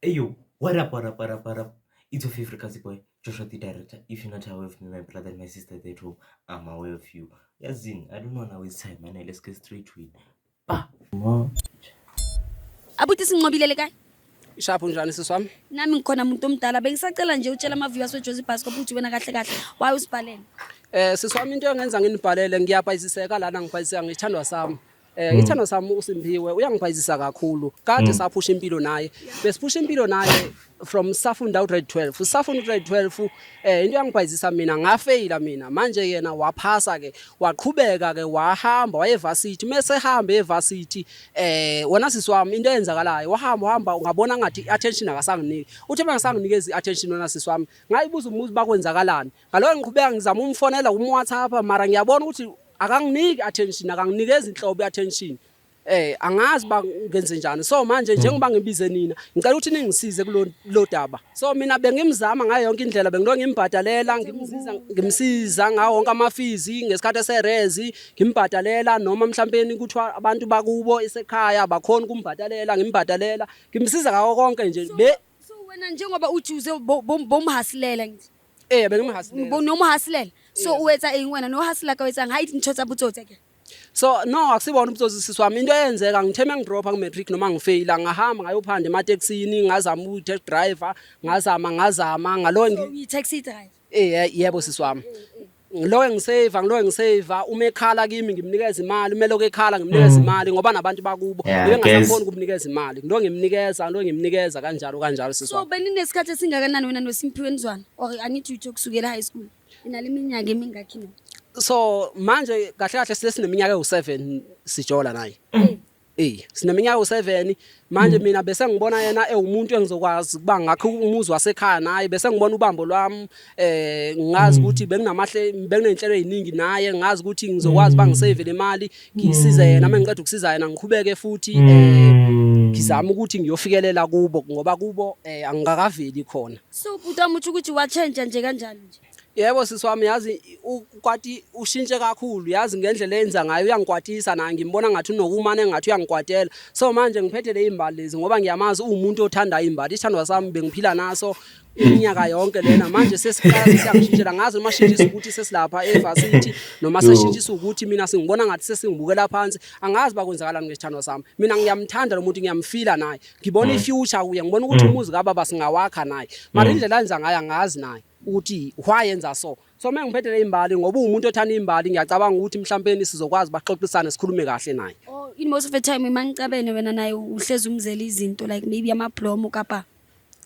Hey yo, what up, what up, what up, what up? It's your favorite Kazi boy, Joshua the director. If you're not aware of me, my brother and my sister at home, I'm aware of you. Yazin, I don't know now it's time, man. Let's get straight to it. Ah, ma. Abuthi sinqobile le kae? Ishapho njani sisi wami? Nami ngikhona umuntu omdala bengisacela nje utshela ama-viewers weJozi Bhaskop ukuthi wena kahle kahle waye usibhalele. Sisi wami into engenza nginibhalele ngiyabhayiziseka lana ngibhayiziseka ngithandwa sami. Ithandwa sami uSimpiwe uyangibhayizisa kakhulu. Kade saphusha impilo naye. Besiphusha impilo naye from Safunda grade 12. Safunda grade 12 into yangibhayizisa mina ngafeyila mina. Manje yena waphasa ke waqhubeka ke wahamba waye varsity. Mase hamba evarsity wona sisi wami into eyenzakalayo wahamba ungabona ngathi attention akasanginiki. Uthi bangasanginikezi attention wona sisi wami. Ngayibuza umuzi bakwenzakalani. Ngaloko ngiqhubeka ngizama umfonela WhatsApp mara ngiyabona ukuthi akanginiki attention akanginikeza inhlobo attention angazi ba ngenze njani so manje njengoba ngibize nina ngicela ukuthi ningisize kulo daba so mina bengimzama ngayo yonke indlela bengilo ngimbhadalela ngimsiza ngawo wonke amafizi ngesikhathi serezi ngimbhadalela noma mhlawumbe kuthiwa abantu bakubo esekhaya abakhona ukumbhadalela ngimbhadalela ngimsiza ngawo konke nje So wena njengoba uthi uze bomhasilela ngithi. bengimhasilela Nomhasilela. So uwetsa eng wena no hasila ka wetsa ngayithi ntho tsa butsotsi ke. so no akusibona ubutsotsi sisi wami into eyenzeka ngitheme ngidropa ku matric noma ngifeyila ngahamba ngayophanda emateksini ngazama u-taxi driver ngazama ngalo So uyi-taxi driver. yebo sisi wami ngilo ngiseva uma ekhala kimi ngimnikeza imali umele okekhala ngimnikeza imali ngoba nabantu bakubo bengasakhona ukumnikeza imali ngilo ngimnikeza kanjalo sisi So wami beninesikhathi esingakanani wena noSimphiwe Nzwana or angithi utho kusukela high school. Inale iminyaka emingakhi na? so manje kahle sineminyaka ewu7 sijola naye sineminyaka ewu7 manje mina bese ngibona yena ewumuntu engizokwazi kuba ngakho umuzi wasekhaya naye bese ngibona ubambo lwami ngazi ukuthi benginenhlelo eziningi naye ngazi ukuthi ngizokwazi bangisave le mali ngisize yena mangiqeda ukusiza yena ngikhubeke futhi ngizama ukuthi ngiyofikelela kubo ngoba kubo angikakaveli khona So butama uthi ukuthi wa change nje kanjani nje. yebo sisi wami yazi ukwati ushintshe kakhulu yazi ngendlela enza ngayo uyangikwatisa na ngimbona ngathi unokumane ngathi uyangikwatela so manje ngiphethe le imbali lezi ngoba ngiyamazi umuntu othanda imbali ithandwa sami bengiphila naso iminyaka yonke lena manje sesiqala siyangishintshela ngazi noma shintshisa ukuthi sesilapha evarsity noma seshintshisa ukuthi mina singibona ngathi sesingibukela phansi angazi bakwenzakalani ngesithandwa sami mina ngiyamthanda lo muntu ngiyamfila naye ngibona ifuture kuye ngibona ukuthi umuzi kababa singawakha naye mara indlela enza ngayo angazi naye ukuthi wayenza so manje ngiphethe imbali ngoba umuntu othanda imbali ngiyacabanga ukuthi mhlawumbe sizokwazi baxoxisane sikhulume kahle naye Oh in most of the time mangicabene wena naye uhlezi umzela izinto like maybe amablomo kapa.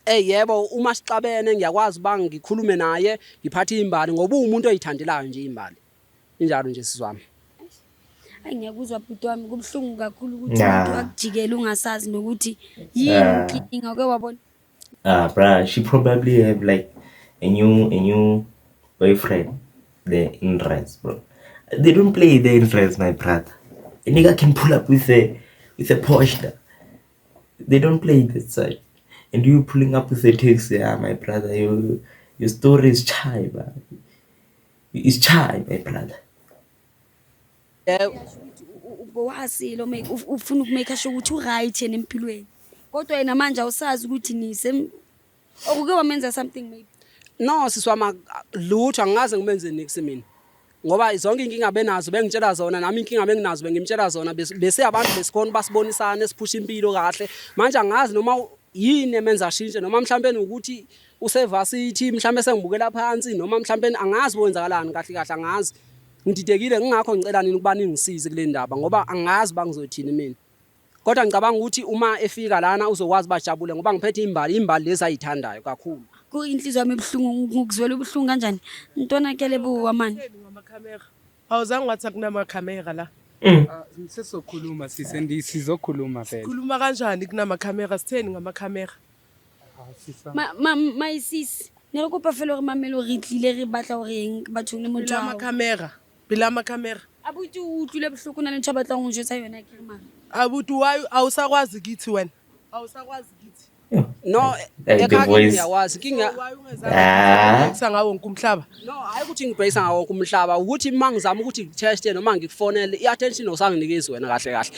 Yebo uma sixabene ngiyakwazi ba ngikhulume naye ngiphathe imbali ngoba umuntu oyithandelayo nje imbali injalo nje sizwami Hayi ngiyakuzwa bhuti wami kubhlungu kakhulu ukuthi umuntu akujikela ungasazi nokuthi yini inkinga ke wabona. Bruh, she probably have like a new boyfriend there in Reds, bro. They don't play there in Reds, my brother. A nigga can pull up with a Porsche. They don't play that side. And you pulling up with a taxi, my brother, your story is chai, bro. It's chai, my brother. Ubowasilo make ufuna ukumake sure ukuthi uright yena empilweni. Kodwa yena manje awusazi ukuthi nise okuke wamenza something maybe. no siswama lutho angaze ngimenze niksi mina ngoba zonke inkinga benazo bengitshela zona nami inkinga benginazo bengimtshela zona bese abantu besikhona basibonisana siphusha impilo kahle manje angazi noma yini emenza shintshe noma mhlawumbe ukuthi usevarsity mhlawumbe sengibukela phansi noma mhlawumbe angazi kwenzakalani kahle angazi ngididekile ngingakho ngicela nini ukuba ningisize kule ndaba ngoba angazi bangizothini mina kodwa ngicabanga ukuthi uma efika lana uzokwazi bajabule ngoba ngiphethe imbali lezi ayithandayo kakhulu Ku inhliziyo yami ebhlungu ngikuzwela ubhlungu kanjani intona ke lebo wamani Ngamakamera. Awuzange wathi kunamakamera la. Sizokhuluma sizokhuluma phela. Khuluma kanjani kunamakamera sitheni ngamakamera? Maisisi ne re kopa fela gore mamelo re tlile re batla gore bathong le motho Bila amakamera. abuti o utlwile bohloko na le ntho batlang go jwetsa yona ke mara Abuti why awusakwazi kithi wena? Awusakwazi kithi. no The ekhaya voice. ngiyawazi kinga Why ungezange ngawo wonke umhlaba? no hayi ukuthi ngibhayisa ngawo kumhlaba ukuthi mangizama ukuthi ngiteste noma ngikufonele iattention osanginikezi wena kahle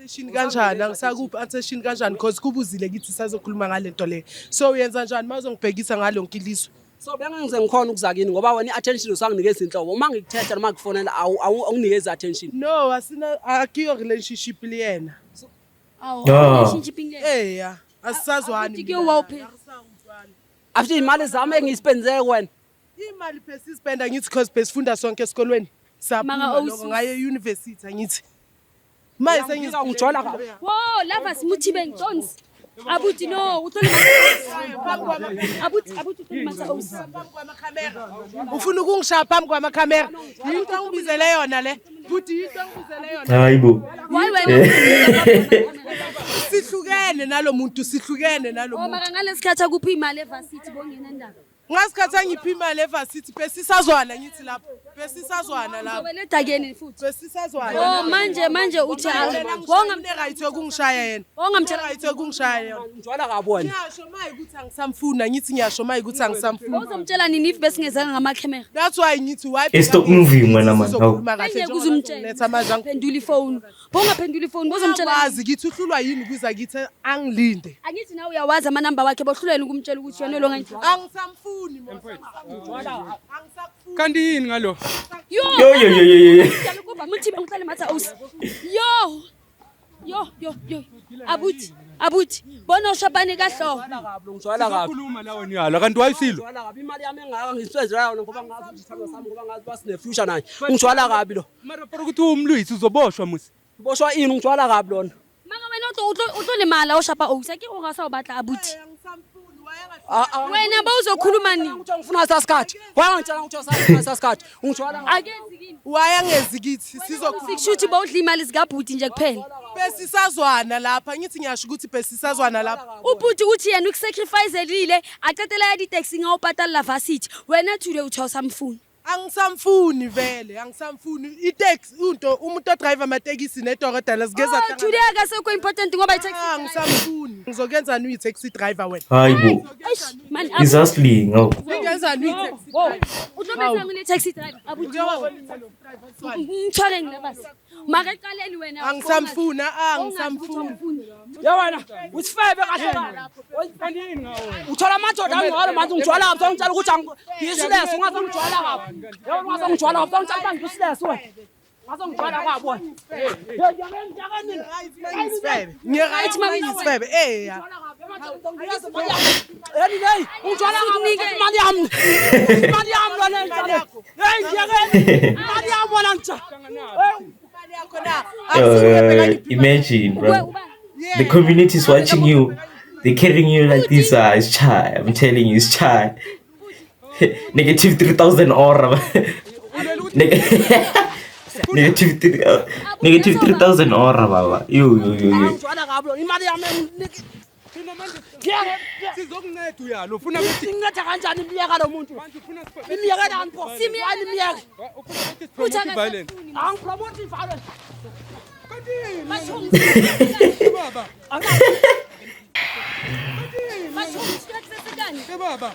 attention kanjani angisakuphi attention kanjani because kubuzile kithi sazokhuluma ngale nto le so uyenza njani mazongibhekisa ngalo nkiliso so bengengize ngikhona ukuza kini ngoba wena i-attention usanginikeza inhlobo uma ngikuthetha noma ngifonela awunginikeza attention no akiyo relationship liyena eya asisazwani after imali zami engiyisipenzeke wena imali phela sispenda ngithi because besifunda sonke esikolweni saphuma lokho ngaye university angithi maye sengizokujola kabi wo lava simuthi bengijonsi abuthi no uthole abuthi uthole masa ufuna ukungishaya phambi kwamakhamera yinto ngibizele yona le futhi yinto ngibizele yona hayibo sihlukene nalomuntu sihlukene nalomuntu maka ngalesikhathi akuphi imali evarsity bongena ndaba ngasikhathi angiphi imali evarsity besisazwana ngithi lapho besisazwana lapho ubeleda kene futhi besisazwana manje uthi wongamne right yokungishaya yena wongamtshela right yokungishaya yena ngijwala kabi wena ngiyasho maye ukuthi angisamfuna ngithi ngiyasho maye ukuthi angisamfuna uzomtshela nini if besingezanga ngamakhamera that's why ngithi why stop moving wena manje manje kuzumtshela pendula ifone bongaphendula ifone bozomtshela wazi ngithi uhlulwa yini kuza ngithi angilinde angithi nawe uyawazi ama number wakhe bohlulweni ukumtshela ukuthi yena lo ngayithi angisamfuni kanti yini ngalo yo kuba muthi bengihlale matha aus yo abuthi bona ushabane kahlo ngijwala kabi khuluma lawo niyalo kanti wayisilo ngijwala kabi imali yami engaka ngiswezela yona ngoba ngazi isithando sami ngoba ngazi basine future naye ngijwala kabi lo mara for ukuthi umlwisi uzoboshwa musi boshwa ini ngijwala kabi lona maka wena utlolemala ushapa aus ake ungasabatla abuthi wena bawuzokhuluma nini ukuthi ngifuna sasikhathi wangitshela ukuthi usafuna sasikhathi ngijwala akenzi kini wayangezi kithi sizokushuthi bawudla imali zikabhuti nje kuphela besisazwana lapha ngithi ngiyasho ukuthi besisazwana lapha ubhuti uthi yena ukusacrifice elile acetela ya di-taxi ngawubhatala la varsity wena thule uthi awusamfuni angisamfuni vele angisamfuni itaxi umuntu odrive amatekisi nedokodela sigeza thule akasekho important ngoba i-taxi angisamfuni ngizokenzani uyi-taxi driver wena hayibo is asli ngaw ngenzani uyi-taxi uhlobesa ngine taxi driver abuthi ngithole ngilabasi makaqaleni wena angisamfuna ya wena usifebe kahle lapho kanti yini ngawo uthola madoda angalo manje ngijwala kabi songitshela ukuthi ngiyisileso ungazongijwala kabi yebo ungazongijwala kabi songitshela ukuthi ngiyisileso wena ngazongijwala kabi wena ngiyarayithi mangisifebe eya yeni hey ungijwala kabi imali yami lona hey ngiyakeni imali yami wena ntsha imagine bro the community is watching you. They're carrying you like this as child. I'm telling you, it's child. Negative 3,000 aura. Negative 3,000 aura, baba. Yo. sizokunceda uyalo ufuna ukuthi nginceda kanjani imiyeka lo muntu imiyeka nani pho simiyani imiyeka promote violence angipromote violence baba baba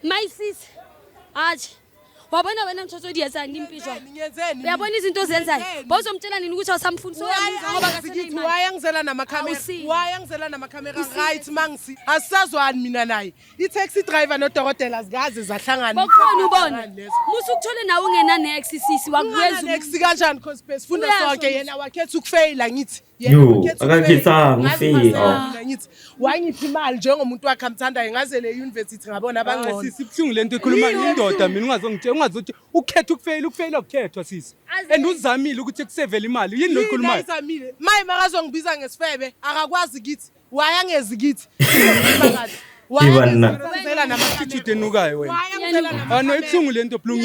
my sis aje wabona wena mthotho diyazani impishwa uyabona izinto ozenzayo bawuzomtshela nini ukuthi awusamfuni so ngoba ngasethi wayangizela namakhamera right mangisi asisazwani mina naye i-taxi driver nodokodela zikaze zahlangana bokhona ubona musu ukuthole nawe ungena neXCC wakweza next kanjani because besifunda sonke yena wakhetha ukufaila ngithi yo akakhethanga ufail ngithi wangiphi imali njengomuntu wakhe amthandayo ngaze le university ngabona abangcono sibhlungu lento ekhuluma indoda mina ungazothi ukhetha ukufeyila ukukhethwa sisi and uzamile ukuthi ekusevela imali yini lo ekhulumayo uzamile maye makazongibiza ngesifebe akakwazi kithi wayangezi kithi Ibana nama-attitude enukayo wena no ibuhlungu lento blungu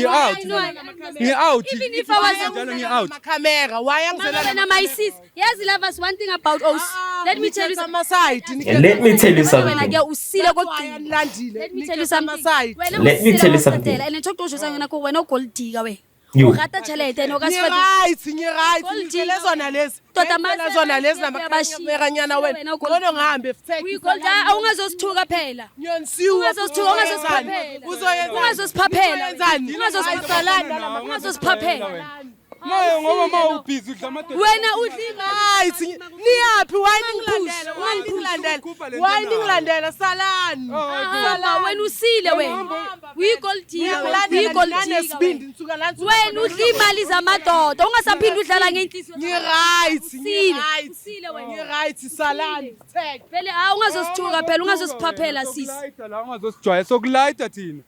ngi-out even if I was njalo ngi-out camera wayangizela my sis yazi lovers one thing about us let me tell you something let me tell you something let me tell you something and talk to you sana ko wena ugoldika we ukata chelete no right lezona lezi zona lezi namakhamera nyana wena ngono ngihambe uyigolda awungazosithuka phela ungazosithuka ungazosiphaphela ungazosiphaphela ungazosiphaphela naye ngoba mawubhizi udla amadoda wena udlima Right, niyaphi why ningilandela salani wena usile wena nesibindi nisuka la wena udla imali zamadoda ungasaphinde udlala ngeenhliziyo right salani vele ungazosithuka phela ungazosiphaphela sisi Sokulayita la ungazosijwaya sokulayita thina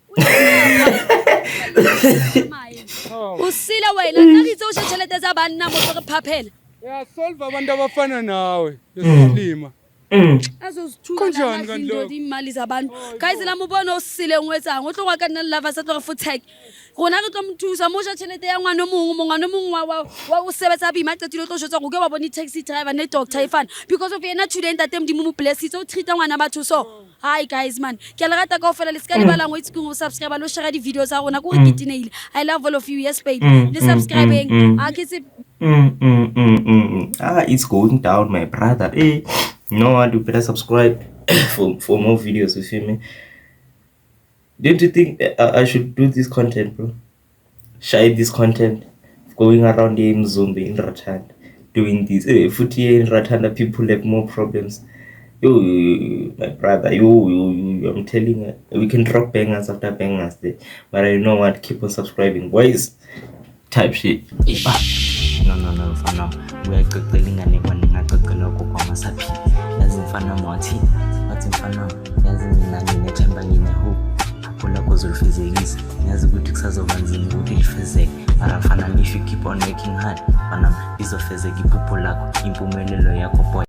usile wena nakithi ushetshelete zabani nabo sokuphaphela yasolve abantu abafana nawe yesilima azozithuka Kanjani la kanti lokho? indoda imali zabantu guys la mubona usile ngwetsang o tlo wa ka nna lava sa tlo food tag rona re tlo mthusa mo tšhelete ya ngwana mongwe wa o sebetsa bima qetile tlo shotsa go ke wa bone taxi driver ne doctor ifana because of yena today ntate mdimo mo blessings o treat ngwana batho so hi guys man ke le rata ka o fela le ska le bala ngo itse go subscribe lo share di video tsa rona go re kitineile I love all of you yes babe le subscribing ke se It's going down, my brother. Hey, you know what? You better subscribe for more videos. You feel me? Don't you think I should do this content, bro? Share this content, going around here in Zombe, in Ratanda, doing this. Foot here in Ratanda, people have more problems. Yo, my brother, I'm telling you, we can drop bangers after bangers there. But I know what? Keep on subscribing, boys. Type shit. No, for now. We are cooking and even not cooking or cook on my sapi. Doesn't find a Martin. What's in fun now? Doesn't in a chamber in a hoop. Apollo goes with physics. There's a good exercise of Anzin, good physics. But if you keep on making hard, Panam is a physics, people like Impumelo Yakopo.